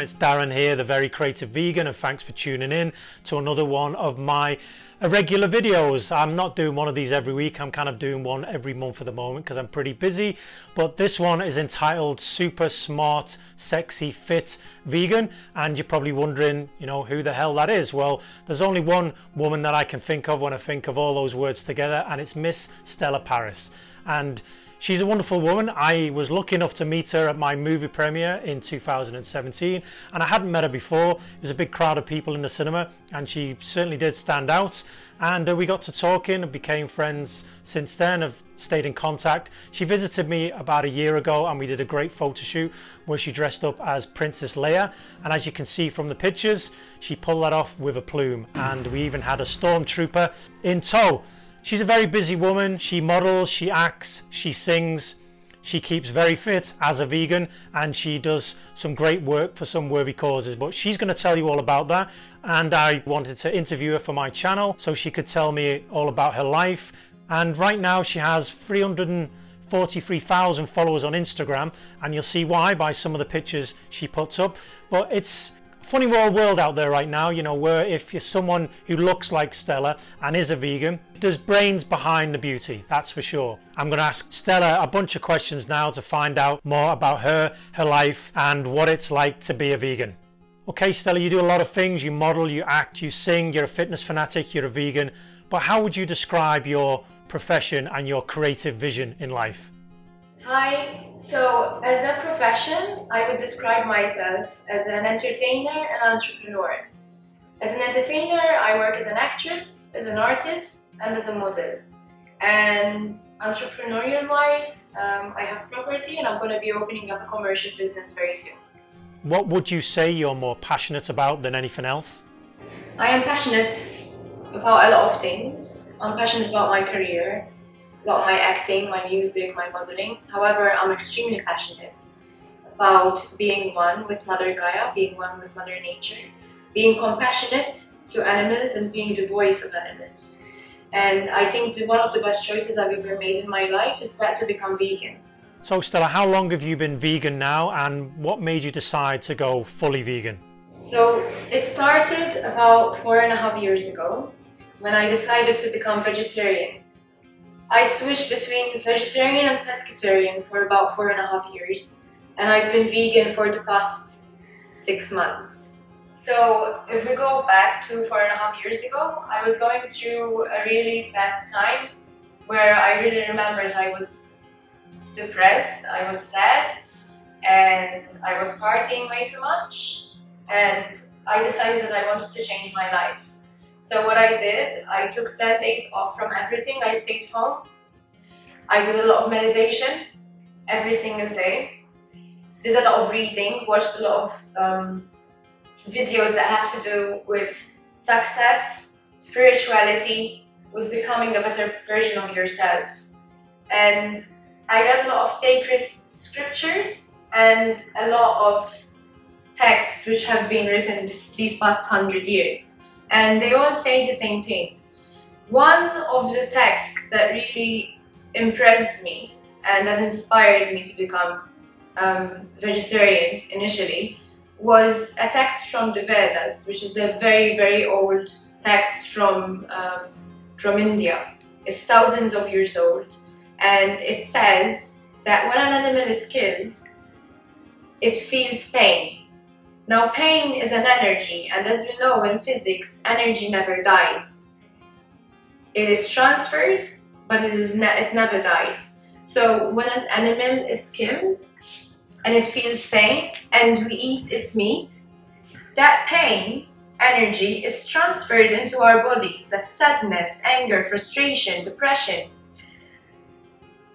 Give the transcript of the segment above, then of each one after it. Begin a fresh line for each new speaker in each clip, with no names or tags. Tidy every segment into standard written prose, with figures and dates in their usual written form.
it's Darren here, the Very Creative Vegan, and thanks for tuning in to another one of my irregular videos. I'm not doing one of these every week, I'm kind of doing one every month at the moment because I'm pretty busy, but this one is entitled Super Smart, Sexy, Fit Vegan, and you're probably wondering, you know, who the hell that is. Well, there's only one woman that I can think of when I think of all those words together, and it's Miss Stella Paris. And she's a wonderful woman. I was lucky enough to meet her at my movie premiere in 2017, and I hadn't met her before. It was a big crowd of people in the cinema, and she certainly did stand out. And we got to talking and became friends since then. I've stayed in contact. She visited me about a year ago, and we did a great photo shoot where she dressed up as Princess Leia. And as you can see from the pictures, she pulled that off with a plume. And we even had a stormtrooper in tow. She's a very busy woman. She models, she acts, she sings, she keeps very fit as a vegan, and she does some great work for some worthy causes. But she's going to tell you all about that, and I wanted to interview her for my channel so she could tell me all about her life. And right now she has 343,000 followers on Instagram, and you'll see why by some of the pictures she puts up. But it's funny world out there right now, you know, where if you're someone who looks like Stella and is a vegan, there's brains behind the beauty, that's for sure. I'm going to ask Stella a bunch of questions now to find out more about her life, and what it's like to be a vegan. Okay, Stella, you do a lot of things. You model, you act, you sing, you're a fitness fanatic, you're a vegan. But how would you describe your profession and your creative vision in life?
Hi, so as a profession, I would describe myself as an entertainer and entrepreneur. As an entertainer, I work as an actress, as an artist, and as a model. And entrepreneurial-wise, I have property, and I'm going to be opening up a commercial business very soon.
What would you say you're more passionate about than anything else?
I am passionate about a lot of things. I'm passionate about my career, about my acting, my music, my modeling. However, I'm extremely passionate about being one with Mother Gaia, being one with Mother Nature, being compassionate to animals, and being the voice of animals. And I think one of the best choices I've ever made in my life is that to become vegan.
So Stella, how long have you been vegan now, and what made you decide to go fully vegan?
So it started about 4.5 years ago when I decided to become vegetarian. I switched between vegetarian and pescatarian for about 4.5 years, and I've been vegan for the past 6 months. So if we go back to 4.5 years ago, I was going through a really bad time where I really remembered I was depressed, I was sad, and I was partying way too much, and I decided that I wanted to change my life. So what I did, I took 10 days off from everything. I stayed home. I did a lot of meditation every single day. Did a lot of reading, watched a lot of videos that have to do with success, spirituality, with becoming a better version of yourself. And I read a lot of sacred scriptures and a lot of texts which have been written these past 100 years. And they all say the same thing. One of the texts that really impressed me and that inspired me to become vegetarian initially was a text from the Vedas, which is a very old text from India. It's thousands of years old, and it says that when an animal is killed, it feels pain. Now, pain is an energy, and as we know in physics, energy never dies. It is transferred, but it never dies. So when an animal is killed and it feels pain and we eat its meat, that pain energy is transferred into our bodies as sadness, anger, frustration, depression,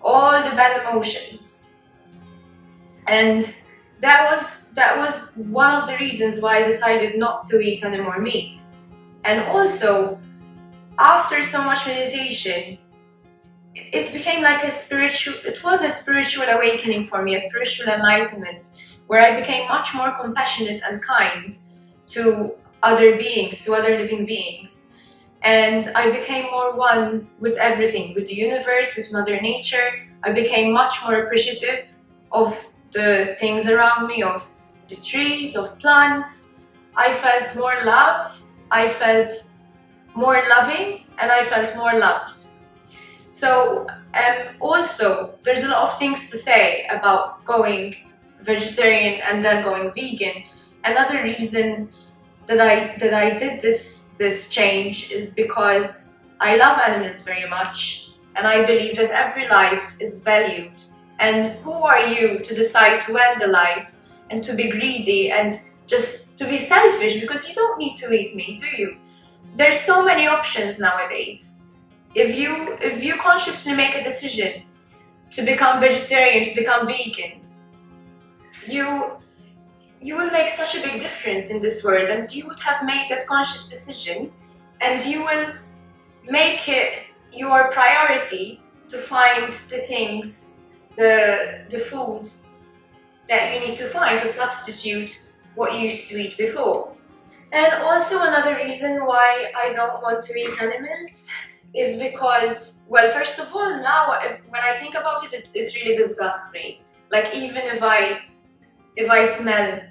all the bad emotions. And that was one of the reasons why I decided not to eat any more meat. And also, after so much meditation, it became like a spiritual awakening for me, a spiritual enlightenment, where I became much more compassionate and kind to other beings, to other living beings. And I became more one with everything, with the universe, with Mother Nature. I became much more appreciative of the things around me, of the trees, of plants. I felt more love, I felt more loving, and I felt more loved. So also, there's a lot of things to say about going vegetarian and then going vegan. Another reason that I did this change is because I love animals very much, and I believe that every life is valued. And who are you to decide to end the life and to be greedy and just to be selfish, because you don't need to eat meat, do you? There's so many options nowadays. If you consciously make a decision to become vegetarian, to become vegan, you will make such a big difference in this world, and you would have made that conscious decision, and you will make it your priority to find the things, the food that you need to find to substitute what you used to eat before. And also another reason why I don't want to eat animals is because, well, first of all, now when I think about it, it really disgusts me. Like, even if I smell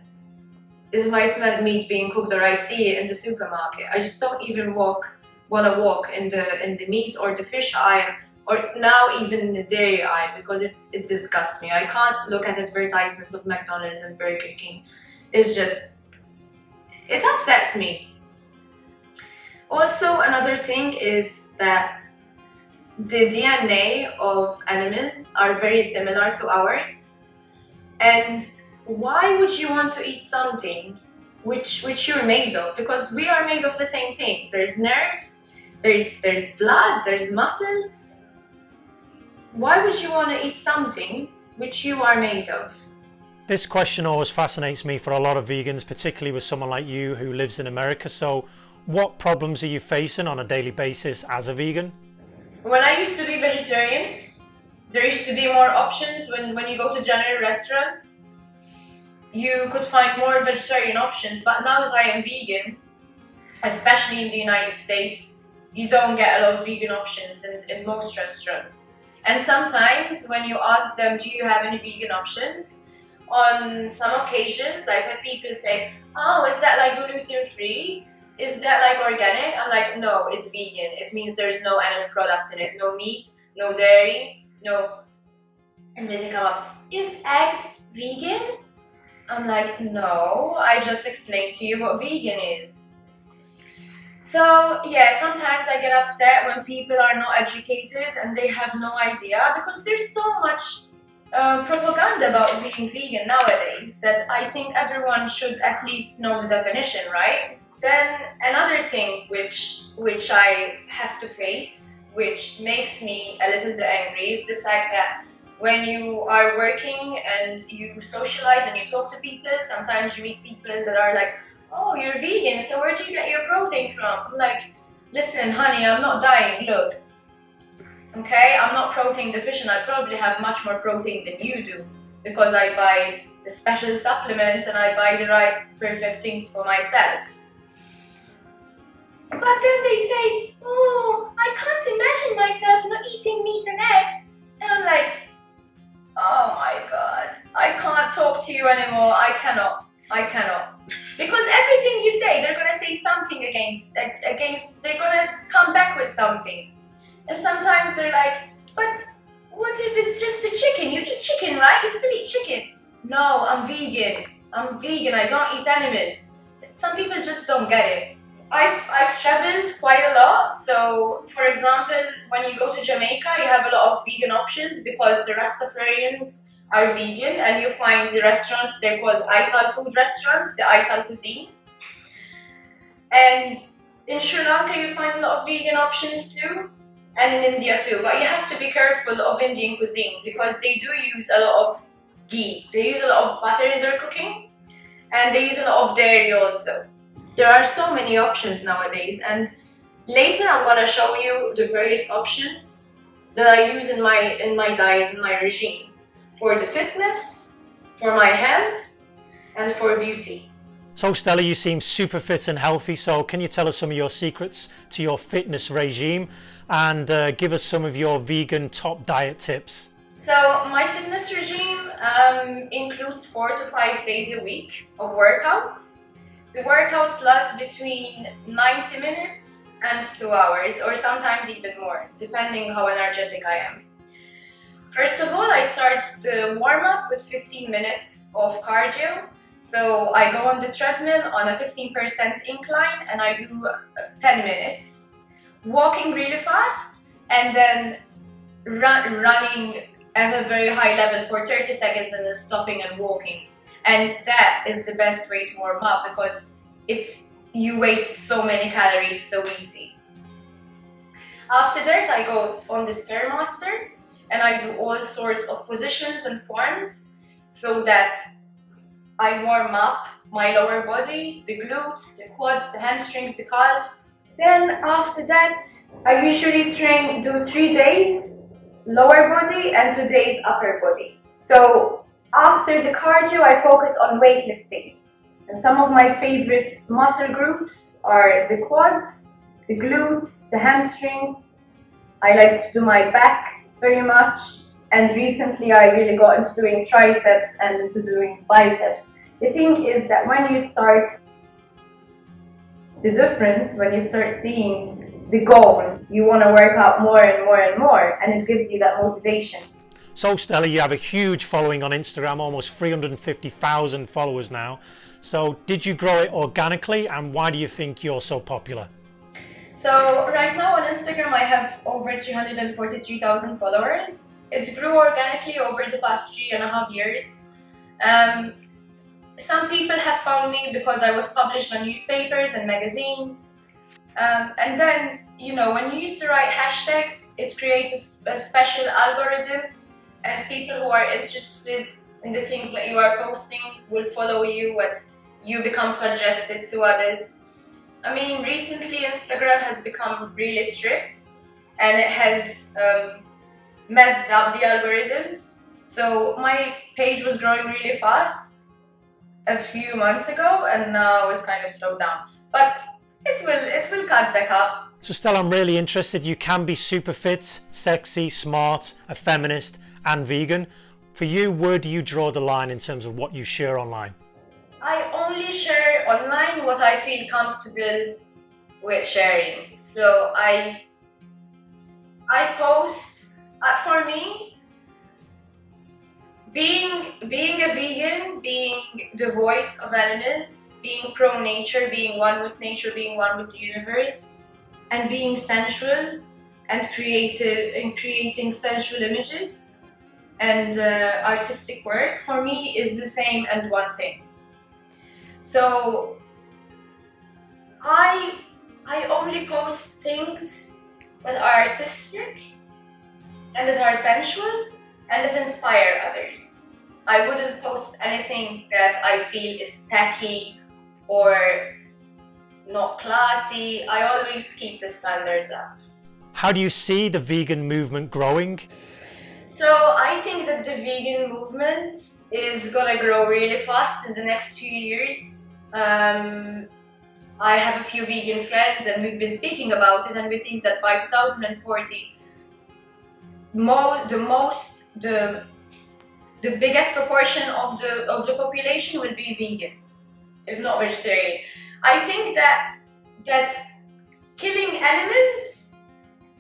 meat being cooked, or I see it in the supermarket, I just don't even want to walk in the meat or the fish aisle, or now even in the dairy aisle, because it disgusts me. I can't look at advertisements of McDonald's and Burger King. It's just, it upsets me. Also, another thing is that the DNA of animals are very similar to ours, and why would you want to eat something which you're made of? Because we are made of the same thing. There's nerves, there's blood, there's muscle. Why would you want to eat something which you are made of?
This question always fascinates me for a lot of vegans, particularly with someone like you who lives in America. So what problems are you facing on a daily basis as a vegan?
When I used to be vegetarian, there used to be more options. When you go to general restaurants, you could find more vegetarian options. But now that I am vegan, especially in the United States, you don't get a lot of vegan options in most restaurants. And sometimes when you ask them, do you have any vegan options? On some occasions, I've had people say, oh, is that like gluten-free? Is that like organic? I'm like, no, it's vegan. It means there's no animal products in it. No meat, no dairy, no. And then they come up, is eggs vegan? I'm like, no, I just explained to you what vegan is. So yeah, sometimes I get upset when people are not educated and they have no idea, because there's so much propaganda about being vegan nowadays that I think everyone should at least know the definition, right? Then another thing which I have to face, which makes me a little bit angry, is the fact that when you are working and you socialize and you talk to people, sometimes you meet people that are like, oh, you're vegan, so where do you get your protein from? I'm like, listen, honey, I'm not dying, look. Okay, I'm not protein deficient. I probably have much more protein than you do, because I buy the special supplements and I buy the right perfect things for myself. But then they say, oh, I can't imagine myself not eating meat and eggs. And I'm like, oh my god, I can't talk to you anymore. I cannot. Because everything you say, they're gonna say something against, they're gonna come back with something. And sometimes they're like, but what if it's just the chicken? You eat chicken, right? You still eat chicken. No, I'm vegan. I don't eat animals. Some people just don't get it. I've traveled quite a lot. So, for example, when you go to Jamaica, you have a lot of vegan options because the Rastafarians are vegan, and you find the restaurants, they're called Ital food restaurants, the Ital cuisine. And in Sri Lanka, you find a lot of vegan options too. And in India too, but you have to be careful of Indian cuisine because they do use a lot of ghee. They use a lot of butter in their cooking, and they use a lot of dairy also. There are so many options nowadays, and later I'm gonna show you the various options that I use in my diet, in my regime, for the fitness, for my health, and for beauty.
So Stella, you seem super fit and healthy, so can you tell us some of your secrets to your fitness regime and give us some of your vegan top diet tips?
So my fitness regime Includes 4 to 5 days a week of workouts. The workouts last between 90 minutes and 2 hours, or sometimes even more, depending how energetic I am. First of all, I start the warm-up with 15 minutes of cardio. So I go on the treadmill on a 15% incline and I do 10 minutes. Walking really fast and then running at a very high level for 30 seconds and then stopping and walking. And that is the best way to warm up because you waste so many calories so easy. After that, I go on the Stairmaster and I do all sorts of positions and forms so that I warm up my lower body, the glutes, the quads, the hamstrings, the calves. Then after that, I usually do 3 days lower body and 2 days upper body. So after the cardio, I focus on weightlifting. And some of my favorite muscle groups are the quads, the glutes, the hamstrings. I like to do my back very much. And recently I really got into doing triceps and into doing biceps. The thing is that when you start the difference, when you start seeing the goal, you want to work out more and more and more, and it gives you that motivation.
So Stella, you have a huge following on Instagram, almost 350,000 followers now. So did you grow it organically, and why do you think you're so popular?
So right now on Instagram I have over 343,000 followers. It grew organically over the past 3.5 years. Some people have found me because I was published on newspapers and magazines. And then, you know, when you use the right hashtags, it creates a special algorithm, and people who are interested in the things that you are posting will follow you and you become suggested to others. I mean, recently Instagram has become really strict and it has messed up the algorithms. So my page was growing really fast a few months ago and now it's kind of slowed down. But it will cut back up.
So Stella, I'm really interested. You can be super fit, sexy, smart, a feminist and vegan. For you, where do you draw the line in terms of what you share online?
I only share online what I feel comfortable with sharing. So I post, for me, being a vegan, being the voice of animals, being pro-nature, being one with nature, being one with the universe, and being sensual and creative and creating sensual images and artistic work, for me is the same and one thing. So I only post things that are artistic and that are sensual and that inspire others. I wouldn't post anything that I feel is tacky or not classy. I always keep the standards up.
How do you see the vegan movement growing?
So I think that the vegan movement is gonna grow really fast in the next few years. I have a few vegan friends and we've been speaking about it, and we think that by 2040 the biggest proportion of the population will be vegan, if not vegetarian. I think that killing animals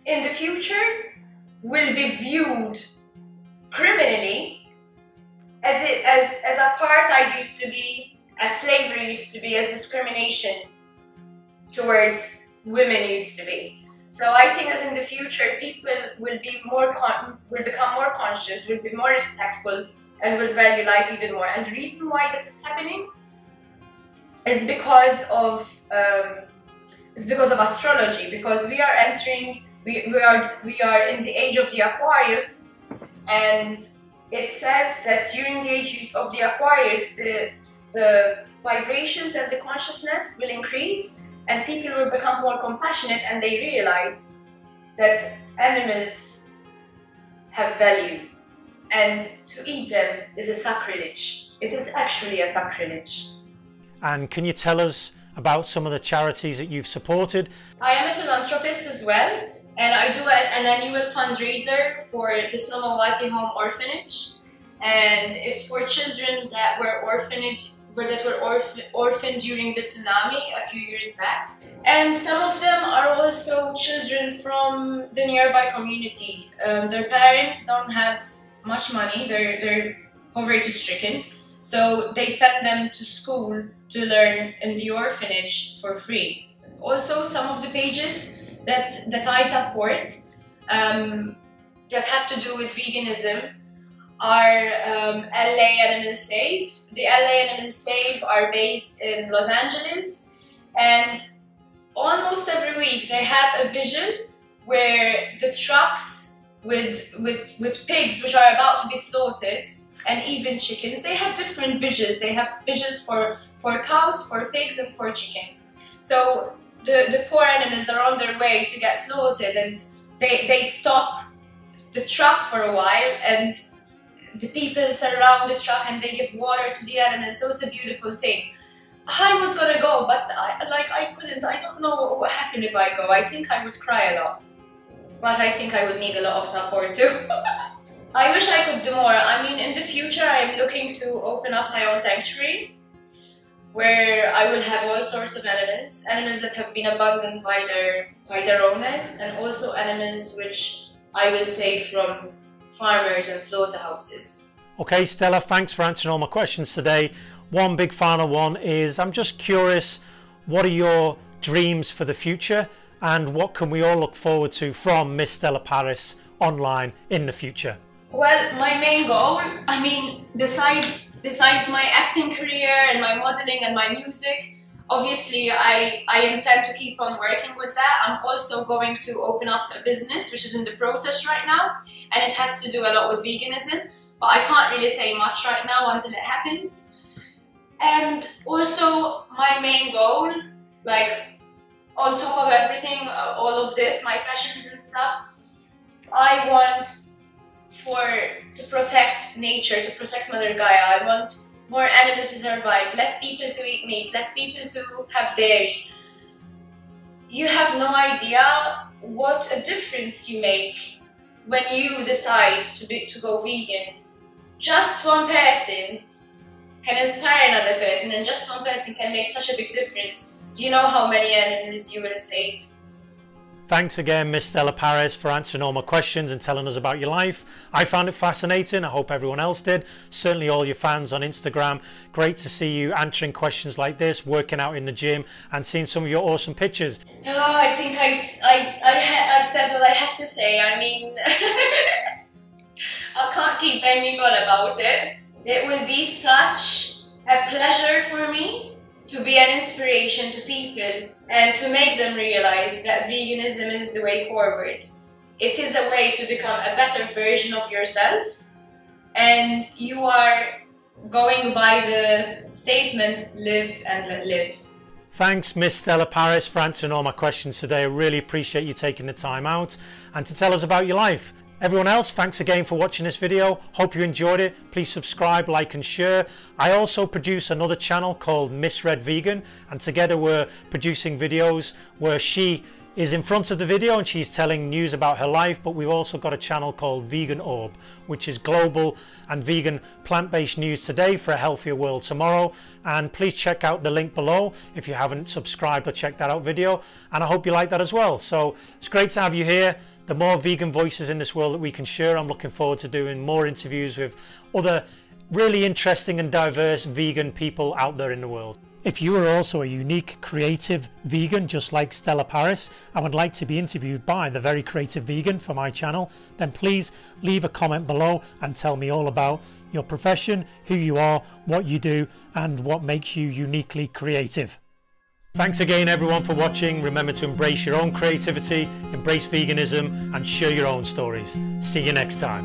in the future will be viewed criminally as apartheid used to be, as slavery used to be, as discrimination towards women used to be. So I think that in the future people will become more conscious, will be more respectful, and will value life even more. And the reason why this is happening is because of astrology. Because we are entering, we are in the age of the Aquarius, and it says that during the age of the Aquarius, the vibrations and the consciousness will increase, and people will become more compassionate, and they realize that animals have value, and to eat them is a sacrilege. It is actually a sacrilege. And
can you tell us about some of the charities that you've supported?
I am a philanthropist as well, and I do an annual fundraiser for the Somawati Home Orphanage. and it's for children that were orphaned during the tsunami a few years back. And some of them are also children from the nearby community. Their parents don't have much money, they're poverty stricken, so they send them to school to learn in the orphanage for free. Also, some of the pages that I support that have to do with veganism are LA Animal Save. The LA Animal Save are based in Los Angeles, and almost every week they have a vision where the trucks with pigs which are about to be slaughtered, and even chickens, they have different visions. They have visions for cows, for pigs, and for chicken. So the poor animals are on their way to get slaughtered, and they stop the truck for a while, and the people surround the truck and they give water to the animals. So it's a beautiful thing. I was gonna go, but I couldn't. I don't know what would happen if I go. I think I would cry a lot, but I think I would need a lot of support too. I wish I could do more. I mean, in the future I am looking to open up my own sanctuary where I will have all sorts of animals that have been abandoned by their owners, and also animals which I will save from farmers and slaughterhouses.
Okay, Stella, thanks for answering all my questions today. One big final one is, I'm just curious, what are your dreams for the future, and what can we all look forward to from Miss Stella Paris online in the future?
Well, my main goal, I mean, besides my acting career and my modeling and my music, obviously I intend to keep on working with that. I'm also going to open up a business which is in the process right now, and it has to do a lot with veganism, but I can't really say much right now until it happens. And also my main goal, like on top of everything, all of this, my passions and stuff, I want to protect nature, to protect Mother Gaia. I want more animals to survive, less people to eat meat, less people to have dairy. You have no idea what a difference you make when you decide to go vegan. Just one person can inspire another person, and just one person can make such a big difference. Do you know how many animals you will save?
Thanks again, Miss Stella Paris, for answering all my questions and telling us about your life. I found it fascinating. I hope everyone else did. Certainly all your fans on Instagram. Great to see you answering questions like this, working out in the gym, and seeing some of your awesome pictures.
Oh, I think I said what I had to say. I mean, I can't keep banging on about it. It will be such a pleasure for me to be an inspiration to people and to make them realize that veganism is the way forward. It is a way to become a better version of yourself, and you are going by the statement, live and let live.
Thanks, Miss Stella Paris, for answering all my questions today. I really appreciate you taking the time out and to tell us about your life. Everyone else, thanks again for watching this video. Hope you enjoyed it. Please subscribe, like and share. I also produce another channel called Miss Red Vegan, and together we're producing videos where she is in front of the video and she's telling news about her life, but we've also got a channel called Vegan Orb, which is global and vegan plant-based news today for a healthier world tomorrow. And please check out the link below if you haven't subscribed or checked that out video, and I hope you like that as well. So it's great to have you here. The more vegan voices in this world that we can share, I'm looking forward to doing more interviews with other really interesting and diverse vegan people out there in the world. If you are also a unique creative vegan just like Stella Paris and would like to be interviewed by the Very CreatIVegan for my channel, then please leave a comment below and tell me all about your profession, who you are, what you do, and what makes you uniquely creative. Thanks again everyone for watching. Remember to embrace your own creativity, embrace veganism, and share your own stories. See you next time.